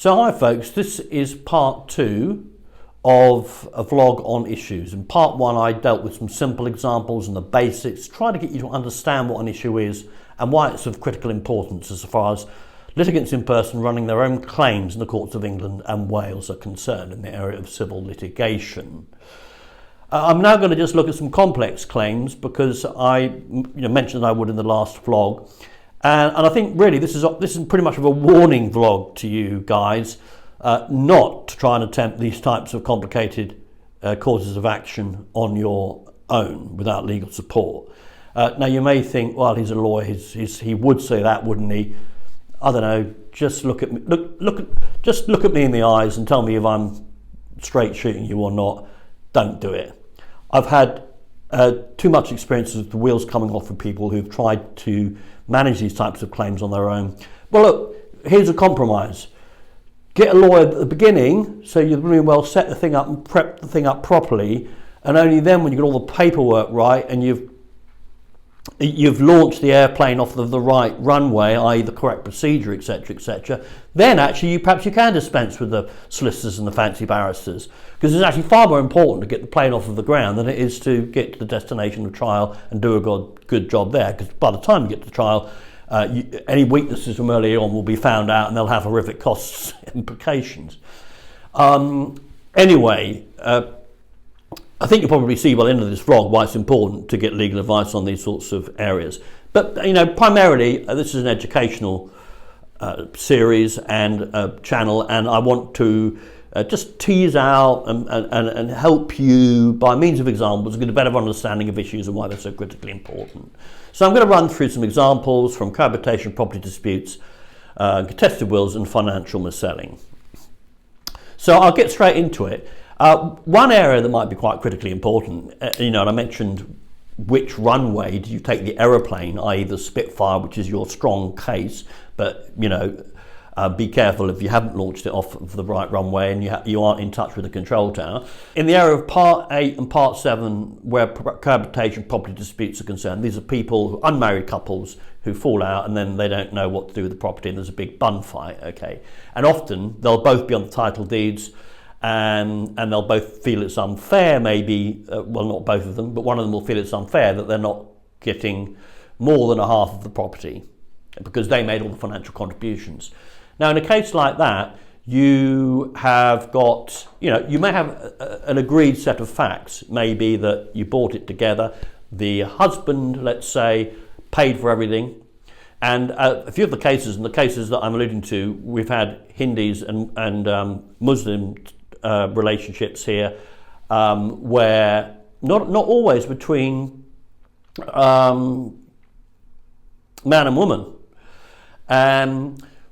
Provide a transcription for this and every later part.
So hi folks, this is part 2 of a vlog on issues. In part 1 I dealt with some simple examples and the basics, trying to get you to understand what an issue is and why it's of critical importance as far as litigants in person running their own claims in the courts of England and Wales are concerned in the area of civil litigation. I'm now going to just look at some complex claims because I mentioned I would in the last vlog. And I think really this is pretty much of a warning vlog to you guys, not to try and attempt these types of complicated causes of action on your own without legal support. Now you may think, well, he's a lawyer, he would say that, wouldn't he? I don't know. Just look at me. Just look at me in the eyes and tell me if I'm straight shooting you or not. Don't do it. I've had too much experience with the wheels coming off with people who've tried to manage these types of claims on their own. Well, look, here's a compromise. Get a lawyer at the beginning so you've really well set the thing up and prep the thing up properly, and only then when you get all the paperwork right and you've launched the airplane off of the right runway, i.e. the correct procedure, etc., then actually perhaps you can dispense with the solicitors and the fancy barristers, because it's actually far more important to get the plane off of the ground than it is to get to the destination of trial and do a good job there, because by the time you get to the trial, any weaknesses from earlier on will be found out and they'll have horrific costs implications. Anyway, I think you'll probably see by the end of this vlog why it's important to get legal advice on these sorts of areas. But primarily this is an educational series and channel, and I want to just tease out and help you by means of examples get a better understanding of issues and why they're so critically important. So I'm going to run through some examples from cohabitation, property disputes, contested wills and financial mis-selling. So I'll get straight into it. One area that might be quite critically important, and I mentioned which runway do you take the aeroplane, i.e. the Spitfire, which is your strong case, but be careful if you haven't launched it off of the right runway and you aren't in touch with the control tower. In the area of Part 8 and Part 7, where cohabitation property disputes are concerned, these are people, unmarried couples, who fall out and then they don't know what to do with the property and there's a big bun fight, okay? And often they'll both be on the title deeds, and they'll both feel it's unfair, maybe, well, not both of them, but one of them will feel it's unfair that they're not getting more than a half of the property because they made all the financial contributions. Now, in a case like that, you have got, you may have an agreed set of facts. Maybe that you bought it together. The husband, let's say, paid for everything. And a few of the cases, and the cases that I'm alluding to, we've had Hindus and Muslim relationships here, where not always between man and woman,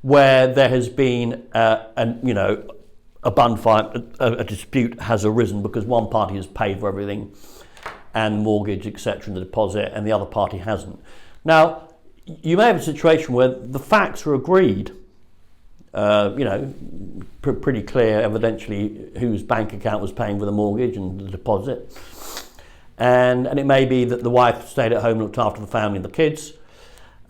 where there has been a bun fight, a dispute has arisen because one party has paid for everything and mortgage, etc., and the deposit, and the other party hasn't. Now, you may have a situation where the facts are agreed, pretty clear evidentially whose bank account was paying for the mortgage and the deposit, and it may be that the wife stayed at home and looked after the family and the kids,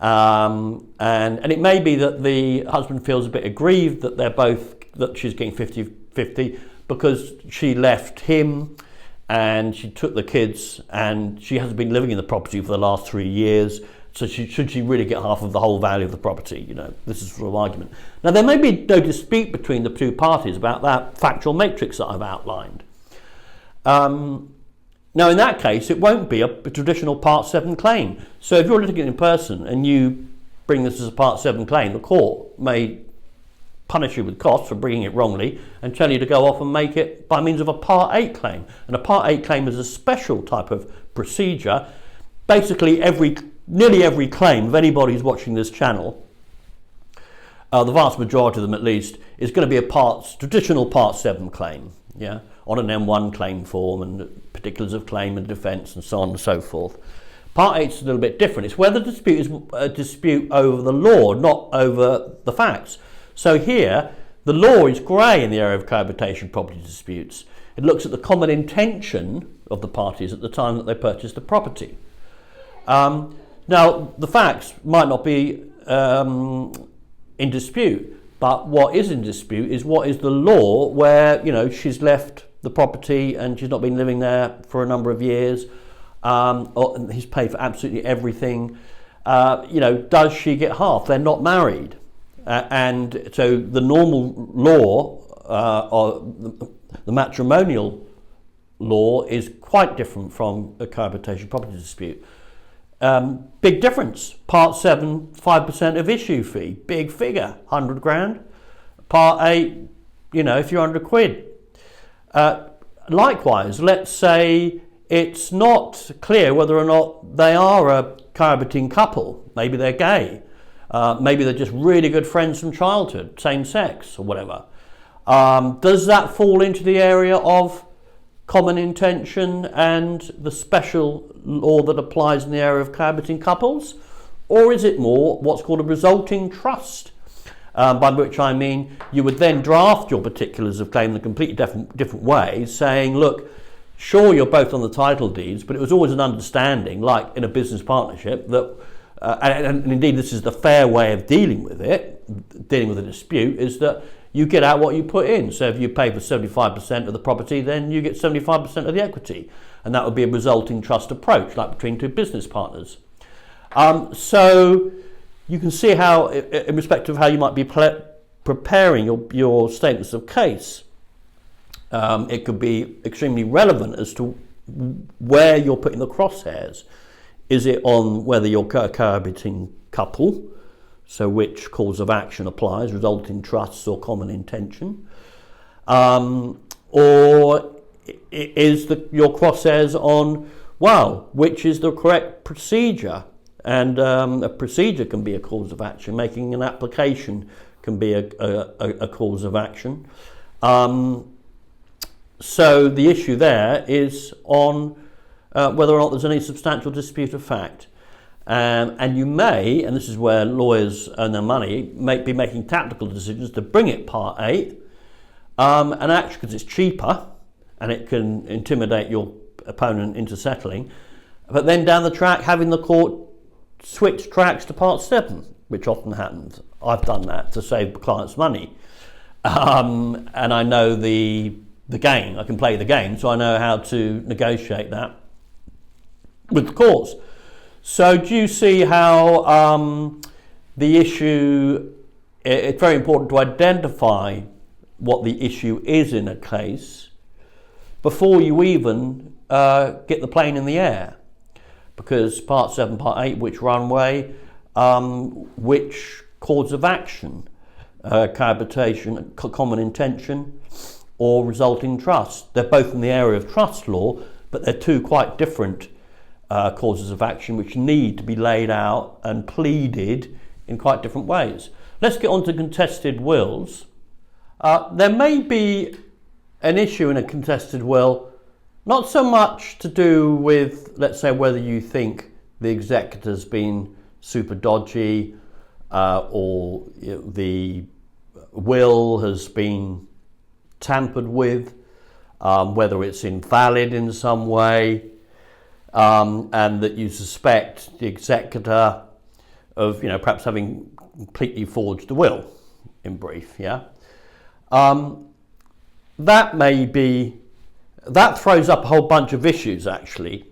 and it may be that the husband feels a bit aggrieved that that she's getting 50-50 because she left him and she took the kids and she hasn't been living in the property for the last 3 years. So should she really get half of the whole value of the property? This is sort of argument. Now, there may be no dispute between the two parties about that factual matrix that I've outlined. Now, in that case, it won't be a traditional Part 7 claim. So if you're litigating in person and you bring this as a Part 7 claim, the court may punish you with costs for bringing it wrongly and tell you to go off and make it by means of a Part 8 claim. And a Part 8 claim is a special type of procedure. Basically, nearly every claim of anybody who's watching this channel, the vast majority of them at least, is going to be a traditional Part 7 claim, on an M1 claim form and particulars of claim and defence and so on and so forth. Part 8 is a little bit different. It's where the dispute is a dispute over the law, not over the facts. So here, the law is grey in the area of cohabitation property disputes. It looks at the common intention of the parties at the time that they purchased the property. Now, the facts might not be in dispute, But what is in dispute is what is the law where, she's left the property and she's not been living there for a number of years, or he's paid for absolutely everything. Does she get half? They're not married. And so the normal law, or the matrimonial law, is quite different from a cohabitation property dispute. Big difference. Part 7, 5% of issue fee. Big figure, 100 grand. Part 8, a few hundred quid. Likewise, let's say it's not clear whether or not they are a cohabiting couple. Maybe they're gay. Maybe they're just really good friends from childhood, same sex or whatever. Does that fall into the area of common intention and the special law that applies in the area of cohabiting couples? Or is it more what's called a resulting trust? By which I mean you would then draft your particulars of claim in a completely different way, saying, look, sure, you're both on the title deeds, but it was always an understanding, like in a business partnership, that and indeed this is the fair way of dealing with a dispute, is that you get out what you put in. So if you pay for 75% of the property, then you get 75% of the equity. And that would be a resulting trust approach, like between two business partners. So you can see how, in respect of how you might be preparing your statements of case, it could be extremely relevant as to where you're putting the crosshairs. Is it on whether you're a cohabiting couple, so which cause of action applies, resulting trusts or common intention, or is your crosshairs on, which is the correct procedure? And a procedure can be a cause of action. Making an application can be a cause of action. So the issue there is on whether or not there's any substantial dispute of fact. And you may, and this is where lawyers earn their money, may be making tactical decisions to bring it part 8, and actually because it's cheaper and it can intimidate your opponent into settling, but then down the track having the court switch tracks to part 7, which often happens. I've done that to save the client's money. And I know the game, I can play the game, so I know how to negotiate that with the courts. So do you see how the issue, it's very important to identify what the issue is in a case before you even get the plane in the air? Because part 7, part 8, which runway, which cause of action, cohabitation, common intention, or resulting trust. They're both in the area of trust law, but they're two quite different causes of action which need to be laid out and pleaded in quite different ways. Let's get on to contested wills. There may be an issue in a contested will, not so much to do with, let's say, whether you think the executor's been super dodgy or the will has been tampered with, whether it's invalid in some way, and that you suspect the executor of, perhaps having completely forged the will, in brief, yeah? That throws up a whole bunch of issues, actually,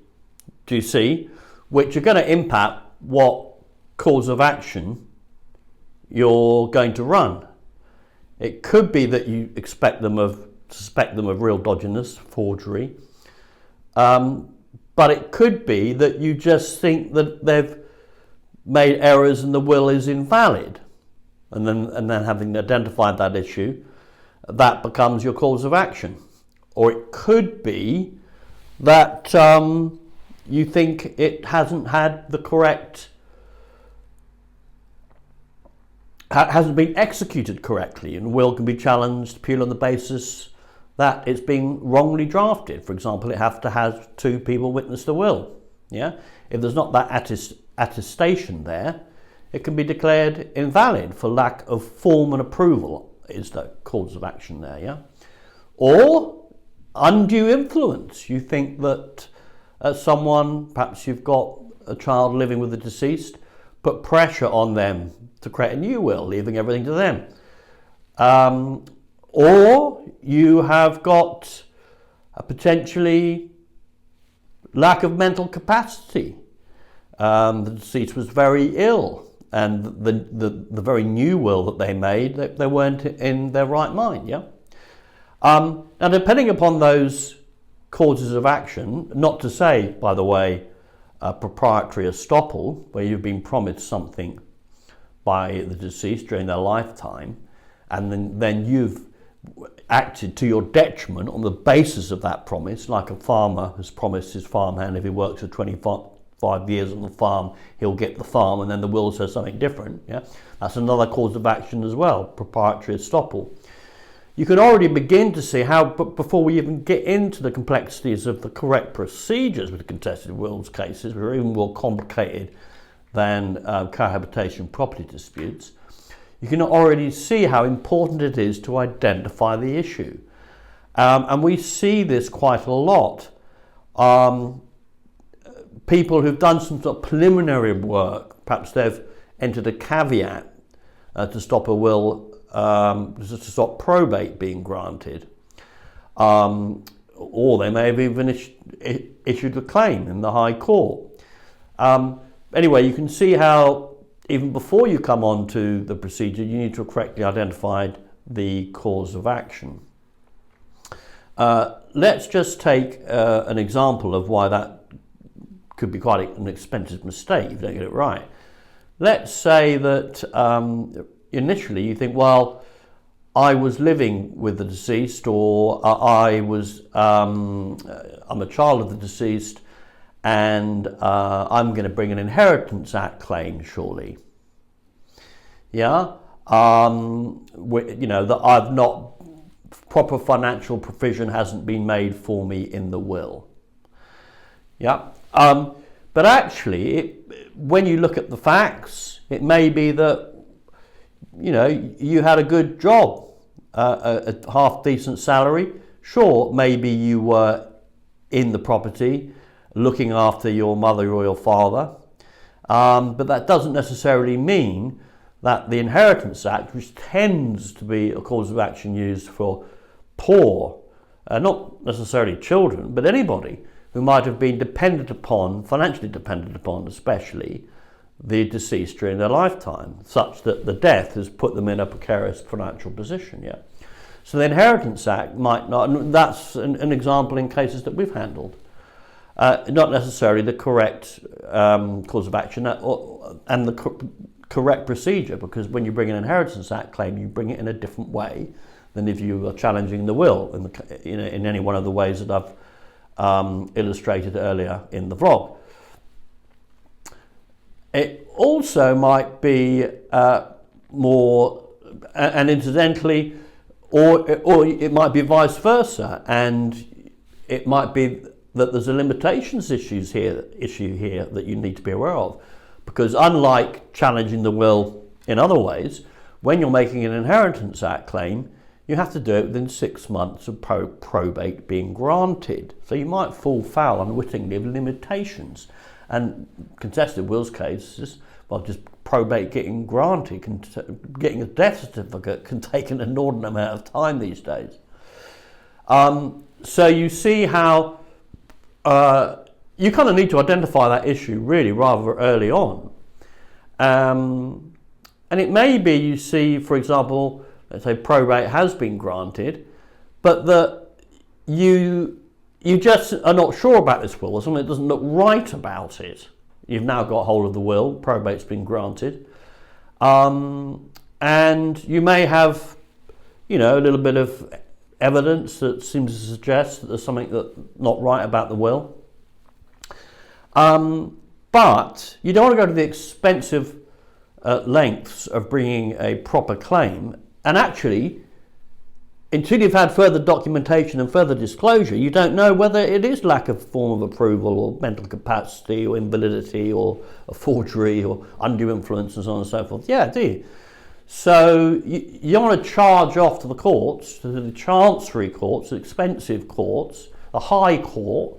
do you see, which are going to impact what cause of action you're going to run. It could be that you suspect them of real dodginess, forgery, but it could be that you just think that they've made errors and the will is invalid, and then having identified that issue, that becomes your cause of action. Or it could be that you think it hasn't had the correct, hasn't been executed correctly, and will can be challenged purely on the basis that it's been wrongly drafted. For example, it has to have 2 people witness the will. Yeah, if there's not that attestation there, it can be declared invalid for lack of form and approval. Is the cause of action there? Yeah, or undue influence. You think that someone, perhaps you've got a child living with the deceased, put pressure on them to create a new will, leaving everything to them. Or you have got a potentially lack of mental capacity. The deceased was very ill, and the very new will that they made, they weren't in their right mind. Yeah. Now, depending upon those causes of action, not to say, by the way, proprietary estoppel, where you've been promised something by the deceased during their lifetime, and then you've acted to your detriment on the basis of that promise, like a farmer has promised his farmhand if he works for 25 years on the farm, he'll get the farm, and then the will says something different. Yeah, that's another cause of action as well, proprietary estoppel. You can already begin to see how, before we even get into the complexities of the correct procedures with contested wills cases, which are even more complicated than cohabitation property disputes, you can already see how important it is to identify the issue. And we see this quite a lot. People who've done some sort of preliminary work, perhaps they've entered a caveat to stop a will, to stop probate being granted, or they may have even issued a claim in the High Court. Anyway, you can see how even before you come on to the procedure, you need to have correctly identified the cause of action. Let's just take an example of why that could be quite an expensive mistake if you don't get it right. Let's say that initially you think, well, I was living with the deceased, or I'm a child of the deceased, and I'm going to bring an Inheritance Act claim, surely. Yeah, that I've not, proper financial provision hasn't been made for me in the will. Yeah, but actually, when you look at the facts, it may be that you had a good job, a half decent salary. Sure, maybe you were in the property looking after your mother or your father, but that doesn't necessarily mean that the Inheritance Act, which tends to be a cause of action used for poor, not necessarily children, but anybody who might have been dependent upon, financially dependent upon especially, the deceased during their lifetime, such that the death has put them in a precarious financial position. Yeah. So the Inheritance Act might not, and that's an example in cases that we've handled, not necessarily the correct cause of action and the correct procedure, because when you bring an Inheritance Act claim, you bring it in a different way than if you are challenging the will in any one of the ways that I've illustrated earlier in the vlog. It also might be more, and incidentally, or it might be vice versa, and it might be that there's a limitations issue here that you need to be aware of, because unlike challenging the will in other ways, when you're making an Inheritance Act claim, you have to do it within 6 months of probate being granted. So you might fall foul unwittingly of limitations. And contested wills cases, well, just probate getting granted, getting a death certificate can take an inordinate amount of time these days. So you see how you kind of need to identify that issue really rather early on. And it may be you see, for example, let's say probate has been granted, but that you just are not sure about this will, or something that doesn't look right about it. You've now got hold of the will, probate's been granted, and you may have, a little bit of evidence that seems to suggest that there's something that's not right about the will. But you don't want to go to the expensive lengths of bringing a proper claim, and actually, until you've had further documentation and further disclosure, you don't know whether it is lack of form of approval or mental capacity or invalidity or a forgery or undue influence and so on and so forth. Yeah, do you? So you want to charge off to the courts, to the chancery courts, the expensive courts, the High Court,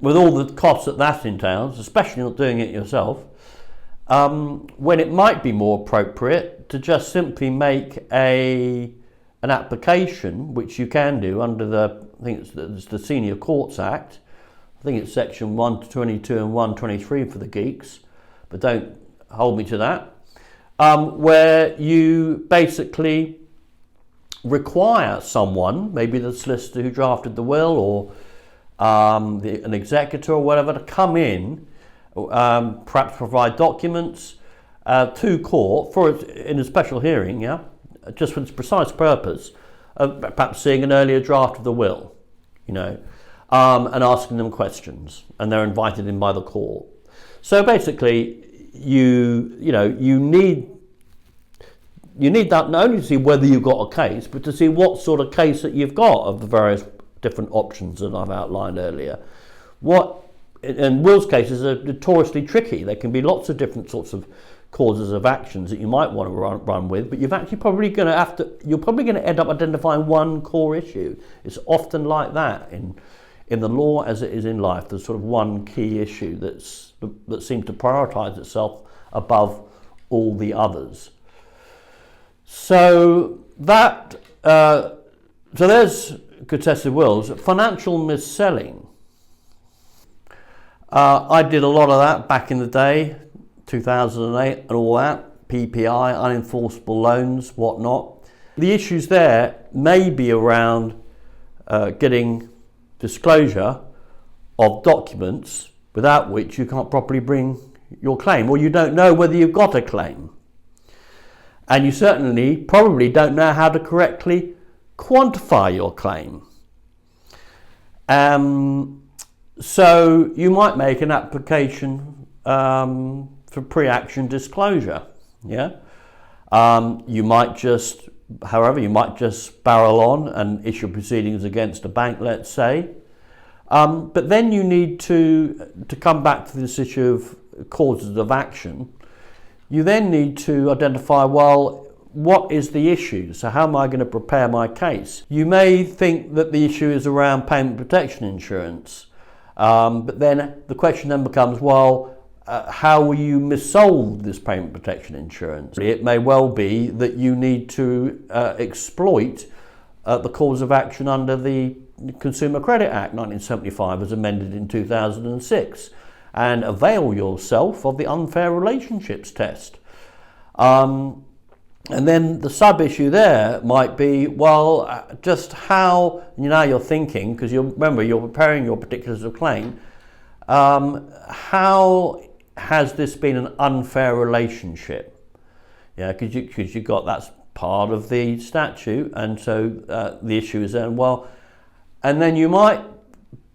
with all the costs that entails, especially not doing it yourself. when it might be more appropriate to just simply make an application, which you can do under I think it's the Senior Courts Act. I think it's section 122 and 123 for the geeks, but don't hold me to that, where you basically require someone, maybe the solicitor who drafted the will or an executor or whatever, to come in, perhaps provide documents to court in a special hearing, just for its precise purpose of perhaps seeing an earlier draft of the will, and asking them questions, and they're invited in by the court. So basically, you need that not only to see whether you've got a case, but to see what sort of case that you've got of the various different options that I've outlined earlier. And wills cases are notoriously tricky. There can be lots of different sorts of causes of actions that you might want to run with, but you're probably going to end up identifying one core issue. It's often like that in the law as it is in life. There's sort of one key issue that seems to prioritise itself above all the others. So there's contested wills. Financial mis-selling. I did a lot of that back in the day, 2008 and all that, PPI, unenforceable loans, whatnot. The issues there may be around getting disclosure of documents without which you can't properly bring your claim, or you don't know whether you've got a claim. And you certainly probably don't know how to correctly quantify your claim. So you might make an application for pre-action disclosure. You might just barrel on and issue proceedings against a bank, let's say. But then you need to come back to this issue of causes of action. You then need to identify, well, what is the issue? So how am I going to prepare my case? You may think that the issue is around payment protection insurance, but then the question then becomes, well, how will you missolve this payment protection insurance? It may well be that you need to exploit the cause of action under the Consumer Credit Act 1975 as amended in 2006 and avail yourself of the unfair relationships test. And then the sub-issue there might be, well, just how, you're thinking, because you're preparing your particulars of claim, how has this been an unfair relationship? Because you've got, that's part of the statute, and so the issue is then, well, and then you might,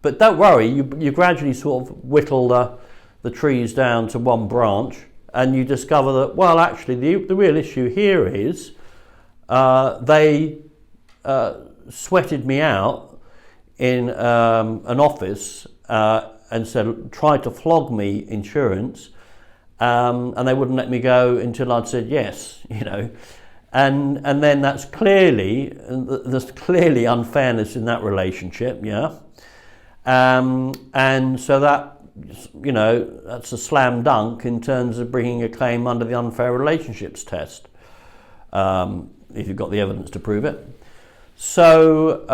but don't worry, you gradually sort of whittle the trees down to one branch, and you discover that, well, actually, the real issue here is they sweated me out in an office and tried to flog me insurance, and they wouldn't let me go until I'd said yes, and then there's clearly unfairness in that relationship, and so that, that's a slam dunk in terms of bringing a claim under the unfair relationships test, if you've got the evidence to prove it. So,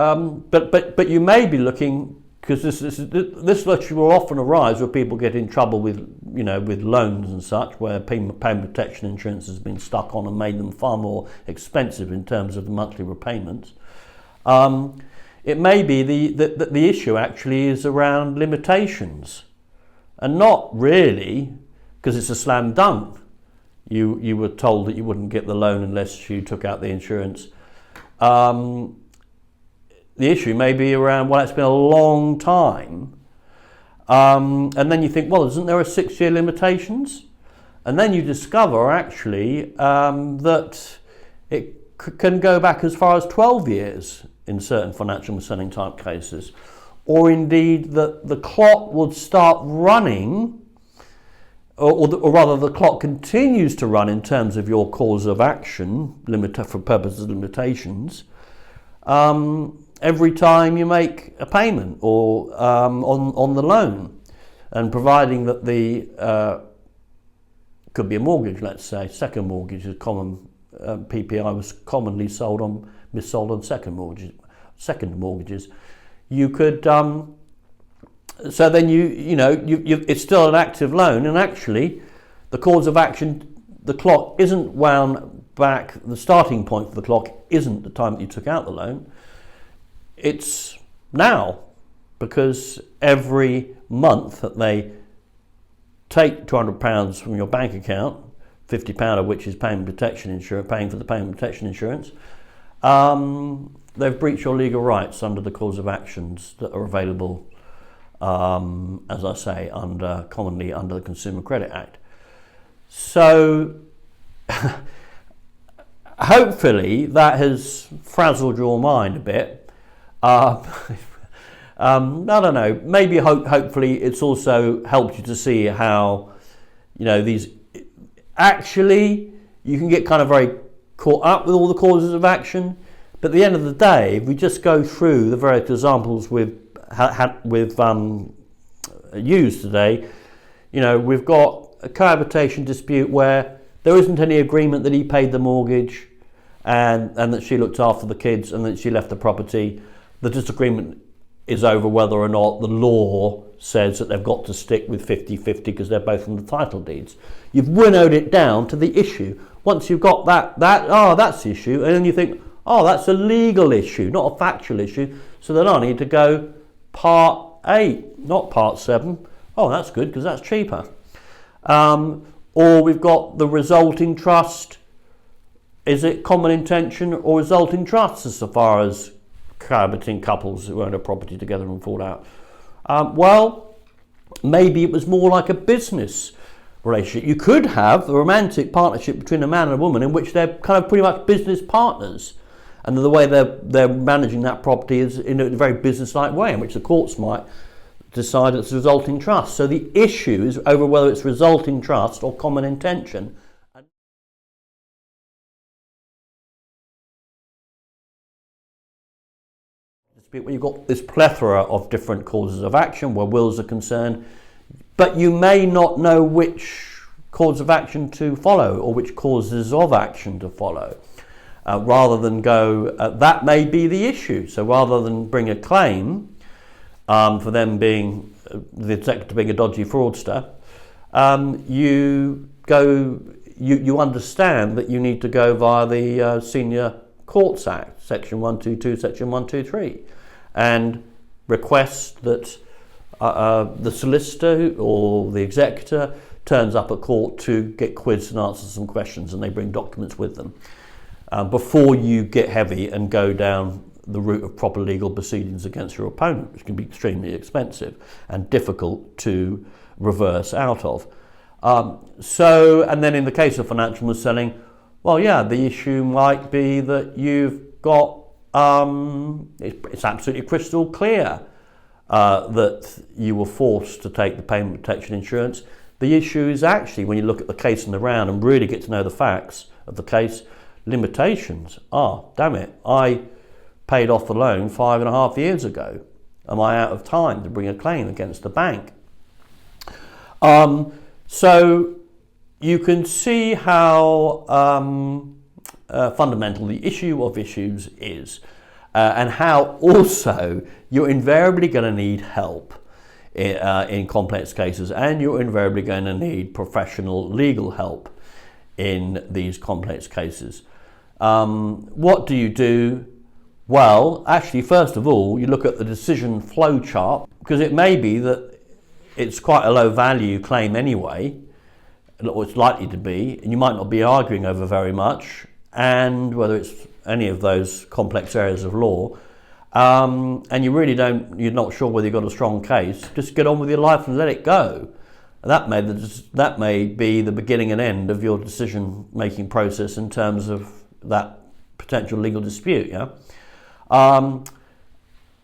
but you may be looking, because this issue will often arise where people get in trouble with loans and such, where payment protection insurance has been stuck on and made them far more expensive in terms of the monthly repayments. It may be that the issue actually is around limitations, and not really because it's a slam dunk. You were told that you wouldn't get the loan unless you took out the insurance. The issue may be around, well, it's been a long time. And then you think, well, isn't there a 6-year limitations? And then you discover, actually, that it can go back as far as 12 years in certain financial mis-selling type cases. Or indeed, that the clock would start running, or rather the clock continues to run in terms of your cause of action, for purposes of limitations, every time you make a payment or on the loan, and providing that the could be a mortgage, let's say. Second mortgage is common. PPI was commonly missold on second mortgages. You could, so then it's still an active loan, and actually the cause of action, the clock isn't wound back, the starting point for the clock isn't the time that you took out the loan, it's now, because every month that they take £200 from your bank account, £50 of which is paying for the payment protection insurance, they've breached your legal rights under the cause of actions that are available, as I say, commonly under the Consumer Credit Act. So hopefully that has frazzled your mind a bit. I don't know, maybe hopefully it's also helped you to see how, these, actually you can get kind of very caught up with all the causes of action, but at the end of the day, if we just go through the various examples we've used today, we've got a cohabitation dispute where there isn't any agreement that he paid the mortgage and that she looked after the kids and that she left the property. The disagreement is over whether or not the law says that they've got to stick with 50-50 because they're both in the title deeds. You've winnowed it down to the issue. Once you've got that's the issue, and then you think, that's a legal issue, not a factual issue, so then I need to go part 8, not part 7. That's good because that's cheaper. Or we've got the resulting trust. Is it common intention or resulting trust as far as cohabiting couples who own a property together and fall out? Well, maybe it was more like a business relationship. You could have a romantic partnership between a man and a woman in which they're kind of pretty much business partners, and the way they're managing that property is in a very business-like way, in which the courts might decide it's resulting trust. So the issue is over whether it's resulting trust or common intention. Where you've got this plethora of different causes of action where wills are concerned, but you may not know which cause of action to follow or which causes of action to follow. Rather than go, that may be the issue. So rather than bring a claim for them being, the executor being a dodgy fraudster, you understand that you need to go via the Senior Courts Act, Section 122, Section 123, and request that the solicitor or the executor turns up at court to get quizzed and answer some questions, and they bring documents with them before you get heavy and go down the route of proper legal proceedings against your opponent, which can be extremely expensive and difficult to reverse out of. And then in the case of financial mis-selling, the issue might be that you've got, it's absolutely crystal clear that you were forced to take the payment protection insurance. The issue is actually, when you look at the case in the round and really get to know the facts of the case, limitations. Damn it, I paid off the loan 5.5 years ago. Am I out of time to bring a claim against the bank? So you can see how fundamental the issue of issues is, and how also you're invariably going to need help in complex cases, and you're invariably going to need professional legal help in these complex cases. What do you do? Well, actually, first of all, you look at the decision flow chart, because it may be that it's quite a low value claim anyway, or it's likely to be, and you might not be arguing over very much, and whether it's any of those complex areas of law, and you're not sure whether you've got a strong case, just get on with your life and let it go. That may be the beginning and end of your decision-making process in terms of that potential legal dispute.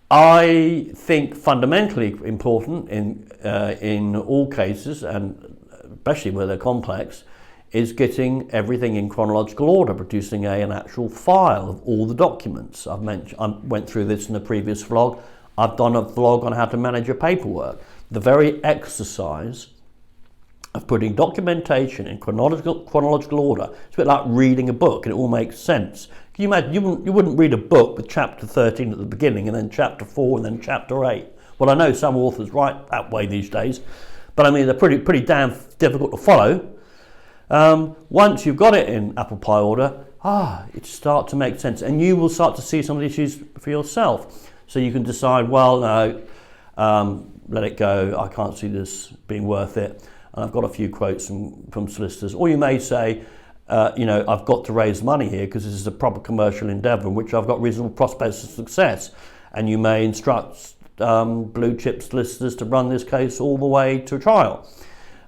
I think fundamentally important in all cases, and especially where they're complex, is getting everything in chronological order, producing an actual file of all the documents. I went through this in the previous vlog. I've done a vlog on how to manage your paperwork. The very exercise of putting documentation in chronological order. It's a bit like reading a book, and it all makes sense. Can you imagine, you wouldn't read a book with chapter 13 at the beginning and then chapter 4 and then chapter 8. Well, I know some authors write that way these days, but I mean, they're pretty damn difficult to follow. Once you've got it in apple pie order, it starts to make sense, and you will start to see some of the issues for yourself. So you can decide, well, no, let it go, I can't see this being worth it. And I've got a few quotes from solicitors. Or you may say, I've got to raise money here because this is a proper commercial endeavour in which I've got reasonable prospects of success. And you may instruct blue chip solicitors to run this case all the way to trial.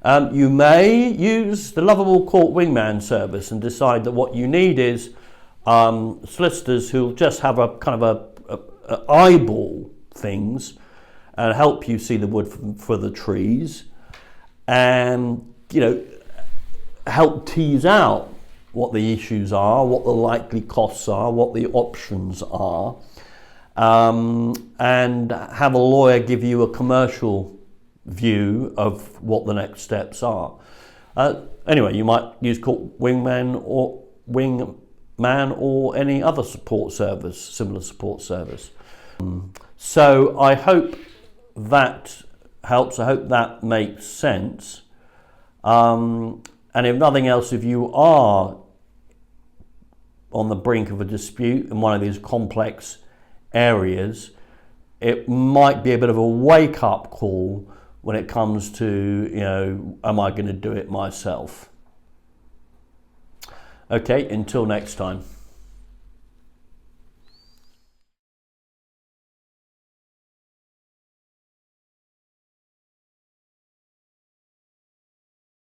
You may use the lovable court wingman service and decide that what you need is solicitors who'll just have a kind of a eyeball things and help you see the wood for the trees, and help tease out what the issues are, what the likely costs are, what the options are, and have a lawyer give you a commercial view of what the next steps are. Anyway, you might use court wingman or any other support service, similar support service. So I hope that helps. I hope that makes sense. And if nothing else, if you are on the brink of a dispute in one of these complex areas, it might be a bit of a wake-up call when it comes to, am I going to do it myself? Okay, until next time.